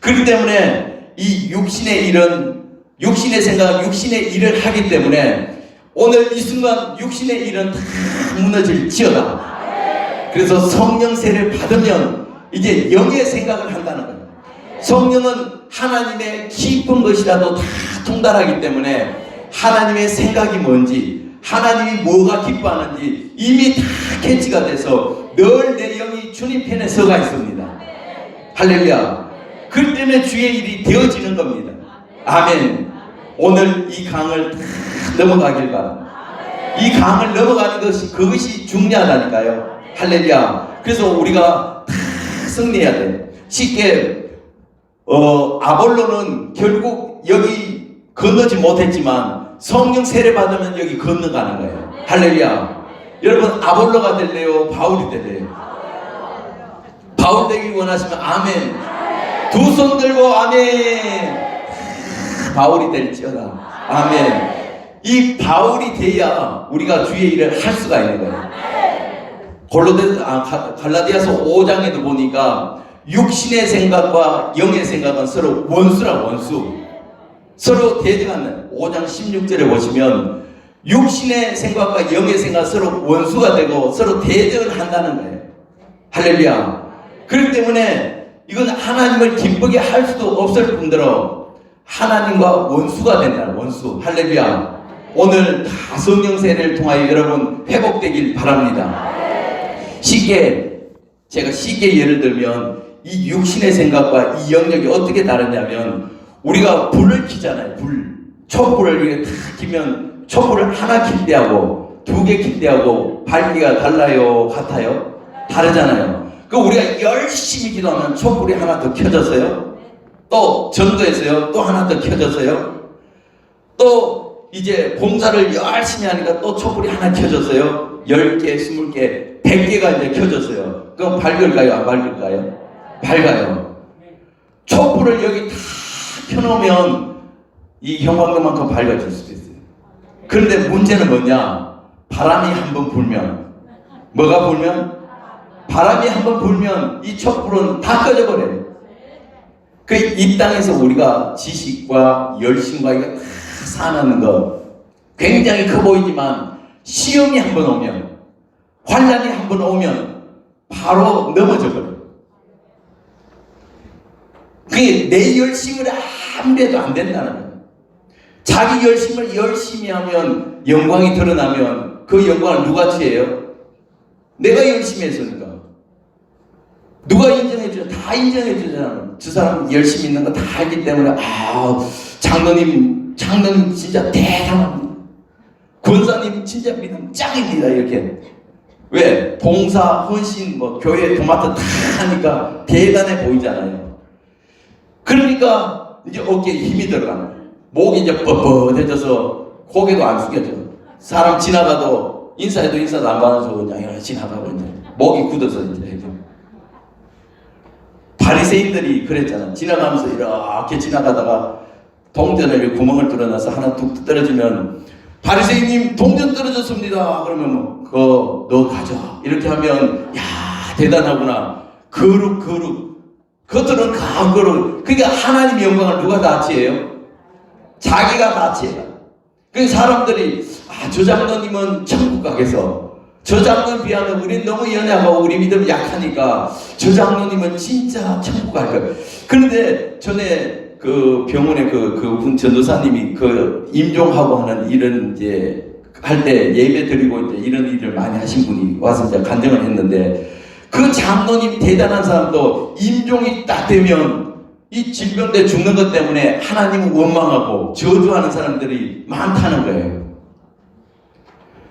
그렇기 때문에 이 육신의 생각, 육신의 일을 하기 때문에 오늘 이 순간 육신의 일은 다 무너질지어다. 그래서 성령 세례를 받으면 이제 영의 생각을 한다는 거예요. 성령은 하나님의 깊은 것이라도 다 통달하기 때문에 하나님의 생각이 뭔지, 하나님이 뭐가 기뻐하는지 이미 다 캐치가 돼서 늘 내 영이 주님 편에 서가 있습니다. 할렐루야. 그렇기 때문에 주의 일이 되어지는 겁니다. 아멘. 오늘 이 강을 다 넘어가길 바랍니다. 이 강을 넘어가는 그것이 중요하다니까요. 할렐루야. 그래서 우리가 다 승리해야 돼. 쉽게 아볼로는 결국 여기 건너지 못했지만 성령 세례 받으면 여기 건너가는 거예요. 할렐루야. 여러분 아볼로가 될래요? 바울이 될래요? 바울 되길 원하시면 아멘. 두 손 들고 아멘. 바울이 될지어다. 아멘. 이 바울이 돼야 우리가 주의 일을 할 수가 있는 거예요. 갈라디아서 5장에도 보니까 육신의 생각과 영의 생각은 서로 원수라 원수. 서로 대적하는 5장 16절에 보시면 육신의 생각과 영의 생각 서로 원수가 되고 서로 대적을 한다는 거예요. 할렐루야. 그렇기 때문에 이건 하나님을 기쁘게 할 수도 없을 뿐더러 하나님과 원수가 된다는 원수. 할렐루야. 오늘 다 성령 세례를 통하여 여러분 회복되길 바랍니다. 제가 쉽게 예를 들면 이 육신의 생각과 이 영역이 어떻게 다르냐면 우리가 불을 켜잖아요. 촛불을 이렇게 탁 켜면 촛불을 하나 킬 때하고 2개 킬 때하고 밝기가 달라요? 같아요? 다르잖아요. 그 우리가 열심히 기도하면 촛불이 하나 더 켜졌어요. 또 전도했어요. 또 하나 더 켜졌어요. 또 이제 봉사를 열심히 하니까 또 촛불이 하나 켜졌어요. 10개, 20개, 100개가 이제 켜졌어요. 그럼 밝을까요? 안 밝을까요? 밝아요. 촛불을 여기 다 켜놓으면 이 형광등만큼 밝아질 수도 있어요. 그런데 문제는 뭐냐? 바람이 한번 불면, 뭐가 불면? 바람이 한번 불면 이 촛불은 다 꺼져버려요. 그 이 땅에서 우리가 지식과 열심과 이거 다 사는 거 굉장히 커 보이지만 시험이 한번 오면, 환난이 한번 오면 바로 넘어져 버려요. 그게 내 열심을 아무리 해도 안 된다는 거예요. 자기 열심을 열심히 하면 영광이 드러나면 그 영광을 누가 취해요? 내가 열심히 했으니까. 누가 인정해 주냐? 다 인정해 주잖아. 저 사람 열심히 있는 거 다 알기 때문에 장로님 진짜 대단합니다. 권사님 진짜 믿음 짱입니다. 이렇게. 왜? 봉사, 헌신, 교회 도맡아 다 하니까 대단해 보이잖아요. 그러니까 이제 어깨에 힘이 들어가는 거예요. 목이 이제 뻣뻣해져서 고개도 안 숙여져. 사람 지나가도 인사해도 인사도 안 받아서 그냥 지나가고 이제 목이 굳어서 이제 해줘. 바리새인들이 그랬잖아. 지나가면서 이렇게 지나가다가 동전을 구멍을 뚫어놔서 하나 뚝 떨어지면 바리새인님 동전 떨어졌습니다. 그러면 너 가져. 이렇게 하면 야 대단하구나. 거룩 겉으로는 거룩. 그러니까 하나님 영광을 누가 다 취해요? 자기가 다 취해요. 그 사람들이 저 장로님은 천국 가겠어. 저 장로님 비하면 우리는 너무 연약하고 우리 믿음이 약하니까 저 장로님은 진짜 천국 갈 거예요. 그런데 전에 그 병원에 그분 전도사님이 그 임종하고 하는 이런 이제 할 때 예배 드리고 이제 이런 일을 많이 하신 분이 와서 이제 간증을 했는데 그 장로님 대단한 사람도 임종이 딱 되면 이 질병때 죽는 것 때문에 하나님을 원망하고 저주하는 사람들이 많다는 거예요.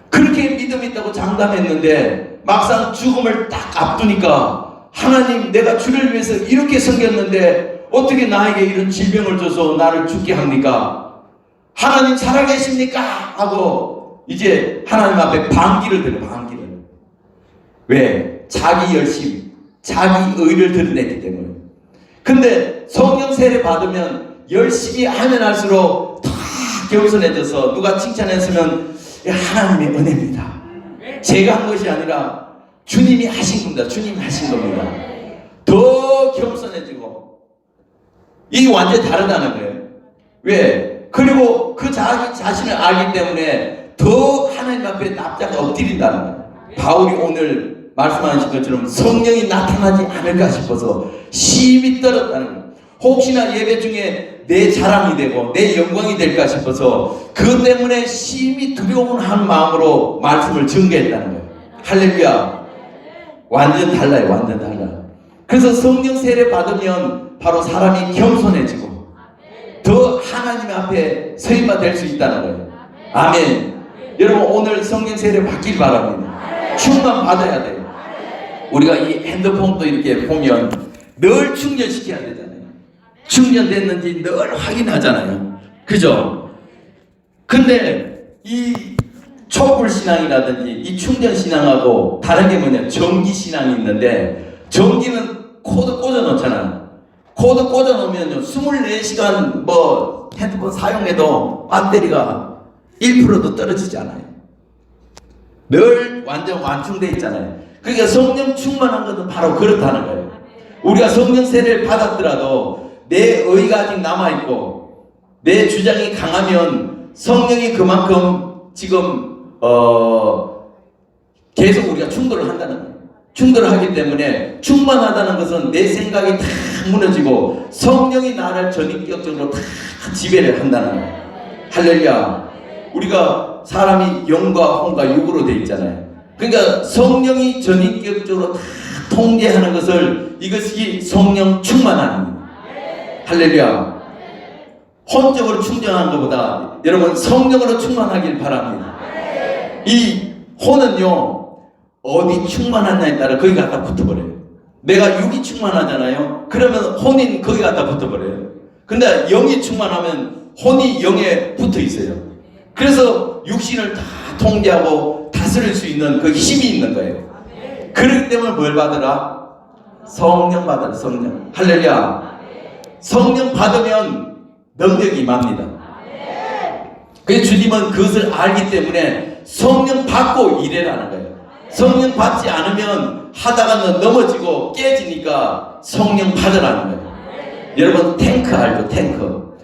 그렇게 믿음이 있다고 장담했는데 막상 죽음을 딱 앞두니까 하나님 내가 주를 위해서 이렇게 섬겼는데 어떻게 나에게 이런 질병을 줘서 나를 죽게 합니까? 하나님 살아계십니까? 하고 이제 하나님 앞에 반기를 들어. 왜? 자기 열심, 자기 의를 드러냈기 때문에. 근데 성령 세례 받으면 열심히 하면 할수록 더 겸손해져서 누가 칭찬했으면 하나님의 은혜입니다. 제가 한 것이 아니라 주님이 하신 겁니다. 주님이 하신 겁니다. 더 겸손해지고 이게 완전히 다르다는 거예요. 왜? 그리고 그 자기 자신을 알기 때문에 더 하나님 앞에 납작 엎드린다는 거예요. 바울이 오늘 말씀하신 것처럼 성령이 나타나지 않을까 싶어서 심히 떨었다는 거예요. 혹시나 예배 중에 내 자랑이 되고 내 영광이 될까 싶어서 그 때문에 심히 두려워하는 마음으로 말씀을 전개했다는 거예요. 할렐루야. 완전 달라요. 완전 달라. 그래서 성령 세례 받으면 바로 사람이 겸손해지고 더 하나님 앞에 서임바 될 수 있다는 거예요. 아멘. 여러분 오늘 성령 세례 받길 바랍니다. 충만 받아야 돼요. 우리가 이 핸드폰도 이렇게 보면 늘 충전시켜야 되잖아요. 충전됐는지 늘 확인하잖아요. 그죠? 근데 이 촛불 신앙이라든지 이 충전 신앙하고 다른 게 뭐냐? 전기 신앙이 있는데 전기는 코드 꽂아 놓잖아요. 코드 꽂아 놓으면요 24시간 핸드폰 사용해도 배터리가 1%도 떨어지지 않아요. 늘 완전 완충돼 있잖아요. 그러니까 성령 충만한 것은 바로 그렇다는 거예요. 우리가 성령 세례를 받았더라도 내 의가 아직 남아있고 내 주장이 강하면 성령이 그만큼 지금 계속 우리가 충돌을 한다는 거예요. 충돌하기 때문에 충만하다는 것은 내 생각이 다 무너지고 성령이 나를 전인격적으로 다 지배를 한다는 거예요. 할렐루야. 우리가 사람이 영과 혼과 육으로 되어 있잖아요. 그러니까 성령이 전인격적으로 다 통제하는 것을, 이것이 성령 충만함입니다. 할렐루야. 혼적으로 충전하는 것보다 여러분 성령으로 충만하길 바랍니다. 이 혼은요 어디 충만하냐에 따라 거기 갖다 붙어버려요. 내가 육이 충만하잖아요. 그러면 혼이 거기 갖다 붙어버려요. 근데 영이 충만하면 혼이 영에 붙어 있어요. 그래서 육신을 다 통제하고 다스릴 수 있는 그 힘이 있는 거예요. 그렇기 때문에 뭘 받으라? 성령 받으라. 성령. 할렐루야. 성령 받으면 능력이 임합니다. 그래서 주님은 그것을 알기 때문에 성령 받고 일해라는 거예요. 성령 받지 않으면 하다가 넘어지고 깨지니까 성령 받으라는 거예요. 여러분 탱크 알죠? 탱크.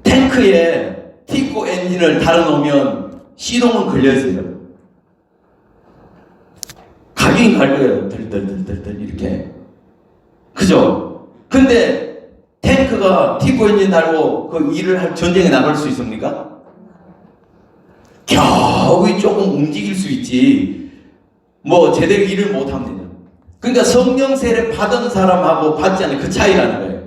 탱크에 티코 엔진을 달아놓으면 시동은 걸려있어요. 가긴 갈 거예요. 덜덜덜덜 이렇게. 그죠? 근데 탱크가 티코 엔진 달고 그 일을 할 전쟁에 나갈 수 있습니까? 겨우 조금 움직일 수 있지 뭐 제대로 일을 못합니다. 그러니까 성령 세례 받은 사람하고 받지 않는 그 차이라는 거예요.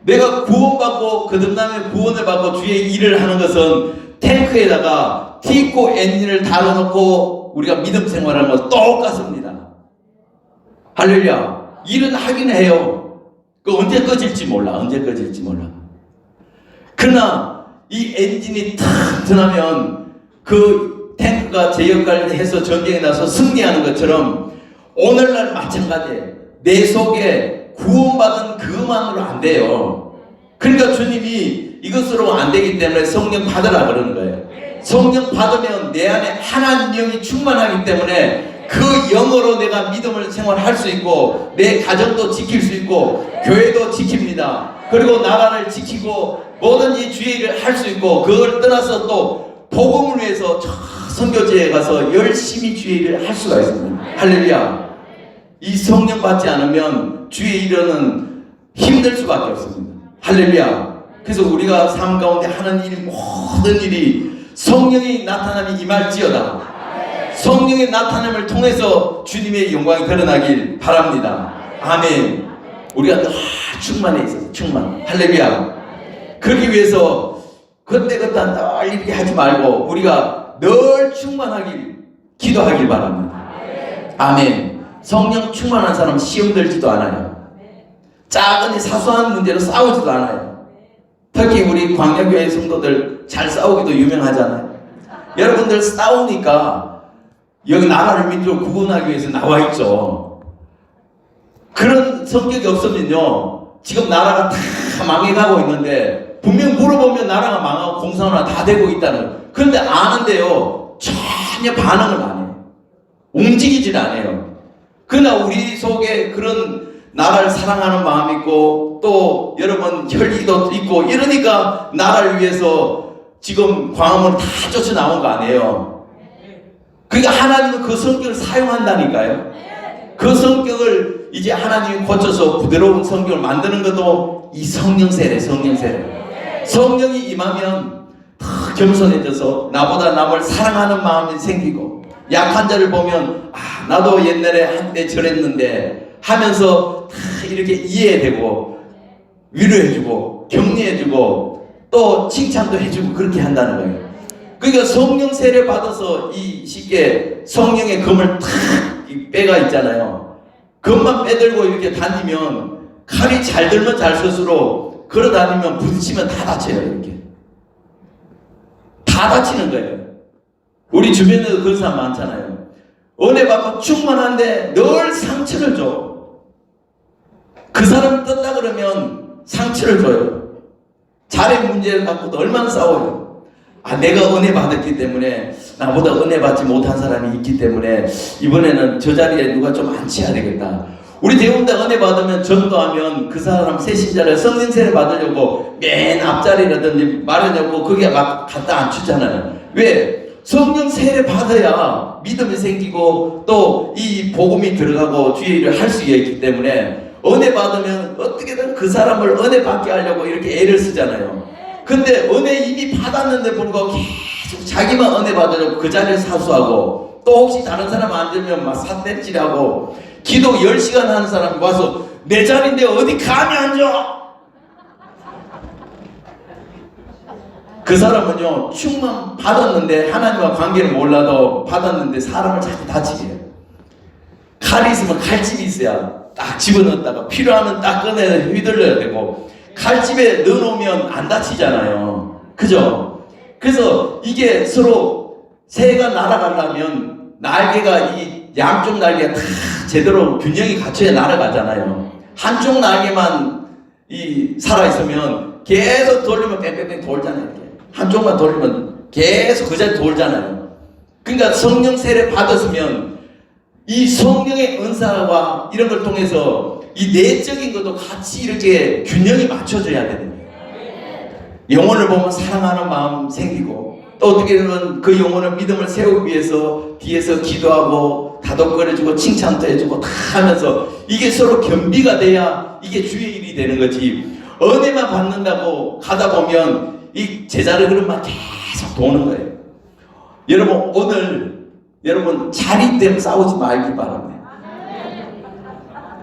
내가 구원받고 그 다음에 구원을 받고 주의 일을 하는 것은 탱크에다가 티코 엔진을 달아놓고 우리가 믿음 생활하는 것 똑같습니다. 할렐루야. 일은 하긴 해요. 그 언제 꺼질지 몰라. 언제 꺼질지 몰라. 그러나 이 엔진이 튼튼하면 그 탱크가 제 역할을 해서 전쟁에 나서 승리하는 것처럼 오늘날 마찬가지예요. 내 속에 구원받은 그것만으로 안 돼요. 그러니까 주님이 이것으로 안 되기 때문에 성령 받으라 그러는 거예요. 성령 받으면 내 안에 하나님 영이 충만하기 때문에 그 영으로 내가 믿음을 생활할 수 있고 내 가정도 지킬 수 있고 교회도 지킵니다. 그리고 나라를 지키고 뭐든지 주의 일을 할 수 있고 그걸 떠나서 또 복음을 위해서 저 선교지에 가서 열심히 주의 일을 할 수가 있습니다. 할렐루야. 이 성령 받지 않으면 주의 일은 힘들 수밖에 없습니다. 할렐루야. 그래서 우리가 삶 가운데 하는 일 모든 일이 성령이 나타남이 임할지어다. 성령의 나타남을 통해서 주님의 영광이 드러나길 바랍니다. 아멘. 우리가 늘 충만해 있어요. 충만. 할렐루야. 그러기 위해서 그때그때 늘 이렇게 하지 말고 우리가 늘 충만하길 기도하길 바랍니다. 아멘. 성령 충만한 사람은 시험 들지도 않아요. 작은 사소한 문제로 싸우지도 않아요. 특히 우리 광야교회 성도들 잘 싸우기도 유명하잖아요. 여러분들 싸우니까 여기 나라를 민족을 구원하기 위해서 나와 있죠. 그런 성격이 없으면요 지금 나라가 다 망해가고 있는데 분명 물어보면 나라가 망하고 공산화 다 되고 있다는. 그런데 아는데요 전혀 반응을 안 해요. 움직이질 않아요. 그러나 우리 속에 그런 나라를 사랑하는 마음이 있고 또 여러분 혈기도 있고 이러니까 나라를 위해서 지금 광화문을 다 쫓아 나온 거 아니에요. 그러니까 하나님은 그 성격을 사용한다니까요. 그 성격을 이제 하나님이 고쳐서 부드러운 성격을 만드는 것도 이 성령 세례, 성령 세례. 성령이 임하면 더 겸손해져서 나보다 남을 사랑하는 마음이 생기고 약한 자를 보면 아 나도 옛날에 한때 저랬는데 하면서 다 이렇게 이해되고 위로해주고 격려해주고 또 칭찬도 해주고 그렇게 한다는 거예요. 그러니까 성령 세례 받아서 이 쉽게 성령의 검을 탁 빼가 있잖아요. 검만 빼들고 이렇게 다니면 칼이 잘 들면 잘 쓸수록 걸어 다니면 부딪히면 다 다쳐요. 이렇게 다 다치는 거예요. 우리 주변에도 그런 사람 많잖아요. 은혜 받고 충만한데 늘 상처를 줘. 그 사람 떴다 그러면 상처를 줘요. 자의 문제를 갖고도 얼마나 싸워요. 아 내가 은혜 받았기 때문에 나보다 은혜 받지 못한 사람이 있기 때문에 이번에는 저 자리에 누가 좀 앉혀야 되겠다. 우리 대부분 다 은혜 받으면 전도하면 그 사람 새신자를 성령 세례 받으려고 맨 앞자리라든지 마련하고 거기에 막 갖다 앉히잖아요. 왜? 성령 세례 받아야 믿음이 생기고 또 이 복음이 들어가고 주의 일을 할 수 있기 때문에 은혜 받으면 어떻게든 그 사람을 은혜 받게 하려고 이렇게 애를 쓰잖아요. 근데 은혜 이미 받았는데 불구하고 계속 자기만 은혜 받으려고 그 자리를 사수하고 또 혹시 다른 사람 안 들면 막 삿대질하고 기도 10시간 하는 사람이 와서 내 자리인데 어디 감히 앉아? 그 사람은요 충만 받았는데 하나님과 관계를 몰라도 받았는데 사람을 자꾸 다치게 해요. 칼이 있으면 칼집이 있어야 딱 집어넣었다가 필요하면 딱 꺼내서 휘둘러야 되고 칼집에 넣어놓으면 안 다치잖아요. 그죠? 그래서 이게 서로 새가 날아가려면 날개가 이 양쪽 날개가 다 제대로 균형이 갖춰야 날아가잖아요. 한쪽 날개만 살아있으면 계속 돌리면 뺑뺑뺑 돌잖아요. 이렇게. 한쪽만 돌리면 계속 그 자리 돌잖아요. 그러니까 성령 세례 받았으면 이 성령의 은사와 이런 걸 통해서 이 내적인 것도 같이 이렇게 균형이 맞춰져야 되는 거예요. 영혼을 보면 사랑하는 마음 생기고 또 어떻게 보면 그 영혼을 믿음을 세우기 위해서 뒤에서 기도하고 다독거려주고 칭찬도 해주고 다 하면서 이게 서로 겸비가 돼야 이게 주의 일이 되는 거지. 은혜만 받는다고 가다 보면 이 제자의 그릇만 계속 도는 거예요. 여러분 오늘 여러분 자리 때문에 싸우지 말기 바랍니다.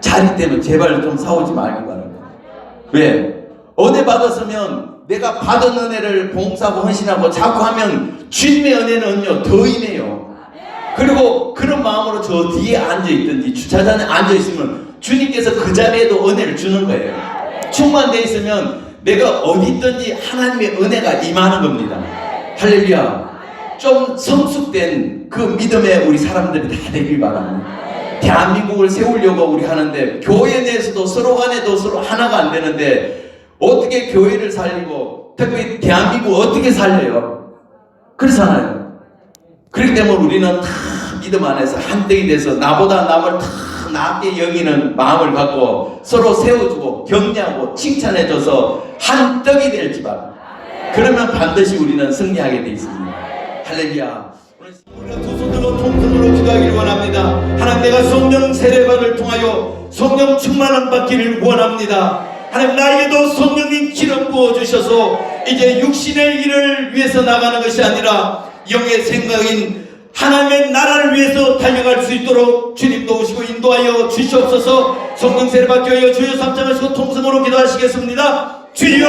자리 때문에 제발 좀 싸우지 말기 바랍니다. 왜? 은혜 받았으면 내가 받은 은혜를 봉사하고 헌신하고 자꾸 하면 주님의 은혜는요 더 임해요. 그리고 그런 마음으로 저 뒤에 앉아있든지 주차장에 앉아있으면 주님께서 그 자리에도 은혜를 주는 거예요. 충만되어 있으면 내가 어디 있든지 하나님의 은혜가 임하는 겁니다. 할렐루야. 좀 성숙된 그 믿음의 우리 사람들이 다 되길 바랍니다. 대한민국을 세우려고 우리 하는데 교회 내에서도 서로 간에도 서로 하나가 안 되는데 어떻게 교회를 살리고 특히 대한민국 어떻게 살려요? 그렇잖아요. 그렇기 때문에 우리는 다 믿음 안에서 한떡이 돼서 나보다 남을 다 낮게 여기는 마음을 갖고 서로 세워주고 격려하고 칭찬해줘서 한떡이 될지 바랍니다. 그러면 반드시 우리는 승리하게 되어 있습니다. 할렐루야. 우리가 두 손들로 통성으로 기도하기를 원합니다. 하나님 내가 성령 세례받을 통하여 성령 충만함 받기를 원합니다. 하나님 나에게도 성령님 기름 부어주셔서 이제 육신의 일을 위해서 나가는 것이 아니라 영의 생각인 하나님의 나라를 위해서 달려갈 수 있도록 주님 도우시고 인도하여 주시옵소서. 성령 세례 받기 위하여 주여 삼창하시고 통성으로 기도하시겠습니다. 주여